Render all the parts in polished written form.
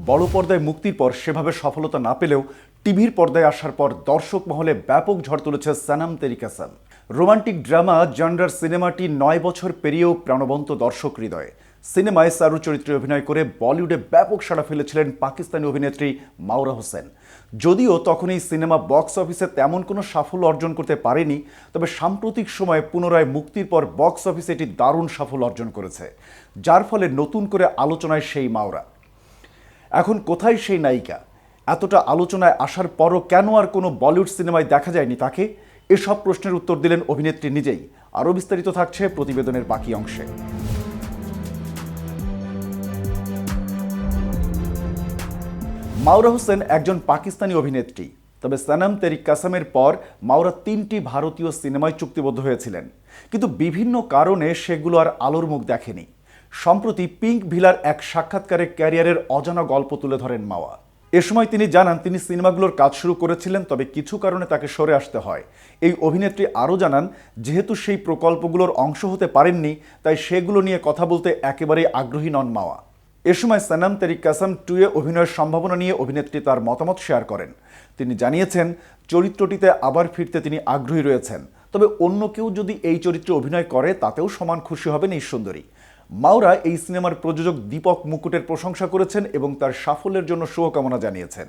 বড় পর্দায় মুক্তির পর সেভাবে সফলতা না পেলেও টিভির পর্দায় আসার পর দর্শক মহলে ব্যাপক ঝড় তুলেছে সনম তেরি কসম। রোমান্টিক ড্রামা জনরার সিনেমাটি 9 বছর পেরিয়েও প্রাণবন্ত দর্শক হৃদয়ে। সিনেমায় সারু চরিত্রে অভিনয় করে বলিউডে ব্যাপক সাড়া ফেলেছিলেন পাকিস্তানি অভিনেত্রী মাওরা হোসেন। যদিও তখন এই সিনেমা বক্স অফিসে তেমন কোনো সাফল্য অর্জন করতে পারেনি, তবে সাম্প্রতিক সময়ে পুনরায় মুক্তির পর বক্স অফিসে এটি দারুণ সাফল্য অর্জন করেছে, যার ফলে নতুন করে আলোচনায় সেই মাওরা। এখন কোথায় সেই নায়িকা? এতটা আলোচনায় আসার পরও কেন আর কোনো বলিউড সিনেমায় দেখা যায়নি তাকে? এসব প্রশ্নের উত্তর দিলেন অভিনেত্রী নিজেই। আরও বিস্তারিত থাকছে প্রতিবেদনের বাকি অংশে। মাওরা হোসেন একজন পাকিস্তানি অভিনেত্রী, তবে সনম তেরি কসমের পর মাওরা 3টি ভারতীয় সিনেমায় চুক্তিবদ্ধ হয়েছিলেন, কিন্তু বিভিন্ন কারণে সেগুলো আর আলোর মুখ দেখেনি। সম্প্রতি পিঙ্ক ভিলার এক সাক্ষাৎকারে ক্যারিয়ারের অজানা গল্প তুলে ধরেন মাওয়া। এ সময় তিনি জানান তিনি সিনেমাগুলোর কাজ শুরু করেছিলেন, তবে কিছু কারণে তাকে সরে আসতে হয়। এই অভিনেত্রী আরও জানান, যেহেতু সেই প্রকল্পগুলোর অংশ হতে পারেননি, তাই সেগুলো নিয়ে কথা বলতে একেবারেই আগ্রহী নন মাওয়া। এ সময় সনম তেরি কসম 2 এ অভিনয়ের সম্ভাবনা নিয়ে অভিনেত্রী তার মতামত শেয়ার করেন। তিনি জানিয়েছেন চরিত্রটিতে আবার ফিরতে তিনি আগ্রহী রয়েছেন, তবে অন্য কেউ যদি এই চরিত্রে অভিনয় করে তাতেও সমান খুশি হবেন এই সুন্দরী। মাওরা এই সিনেমার প্রযোজক দীপক মুকুটের প্রশংসা করেছেন এবং তার সাফল্যের জন্য শুভকামনা জানিয়েছেন।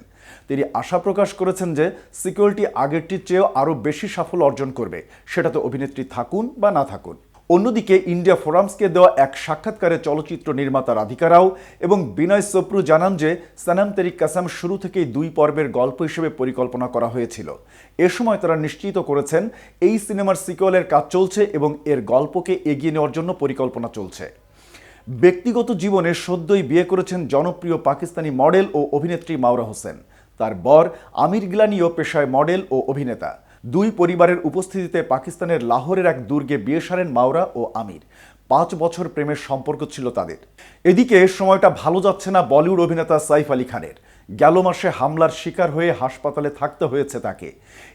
তিনি আশা প্রকাশ করেছেন যে সিকুয়েলটি আগেরটির চেয়েও আরও বেশি সাফল্য অর্জন করবে, সেটাতে অভিনেত্রী থাকুন বা না থাকুন। অন্যদিকে ইন্ডিয়া ফোরামসকে দেওয়া এক সাক্ষাৎকারে চলচ্চিত্র নির্মাতা রাধিকা রাও এবং বিনয় সোপ্রু জানান যে সনম তেরি কসম শুরু থেকেই 2 পর্বের গল্প হিসেবে পরিকল্পনা করা হয়েছিল। এ সময় তারা নিশ্চিত করেছেন এই সিনেমার সিকুয়েলের কাজ চলছে এবং এর গল্পকে এগিয়ে নেওয়ার জন্য পরিকল্পনা চলছে। ব্যক্তিগত জীবনে সদ্যই বিয়ে করেছেন জনপ্রিয় পাকিস্তানি মডেল ও অভিনেত্রী মাওরা হোসেন। তার বর আমির গিলানিও পেশায় মডেল ও অভিনেতা। 2 পরিবারের উপস্থিতিতে পাকিস্তানের লাহোরের এক দুর্গে বিয়ে সারেন মাওরা ও আমির। 5 বছর প্রেমের সম্পর্ক ছিল তাদের। এদিকে সময়টা ভালো যাচ্ছে না বলিউড অভিনেতা সাইফ আলী খানের। গেল মাসে হামলার শিকার হয়ে হাসপাতালে থাকতে হয়েছে তাকে।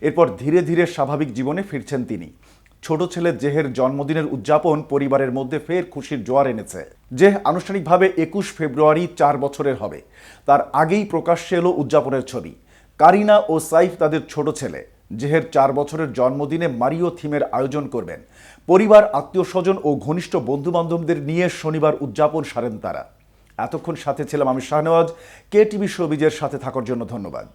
এরপর ধীরে ধীরে স্বাভাবিক জীবনে ফিরছেন তিনি। ছোট ছেলে জেহের জন্মদিনের উদযাপন পরিবারের মধ্যে ফের খুশির জোয়ার এনেছে। জেহ আনুষ্ঠানিকভাবে 21 ফেব্রুয়ারি 4 বছরের হবে। তার আগেই প্রকাশ্যে এলো উদযাপনের ছবি। কারিনা ও সাইফ তাদের ছোট ছেলে জেহের 4 বছরের জন্মদিনে মারিও থিমের আয়োজন করবেন। পরিবার, আত্মীয় স্বজন ও ঘনিষ্ঠ বন্ধু বান্ধবদের নিয়ে শনিবার উদযাপন সারেন তারা। এতক্ষণ সাথে ছিলাম আমি শাহনওয়াজ। KTV শোবিজের সাথে থাকার জন্য ধন্যবাদ।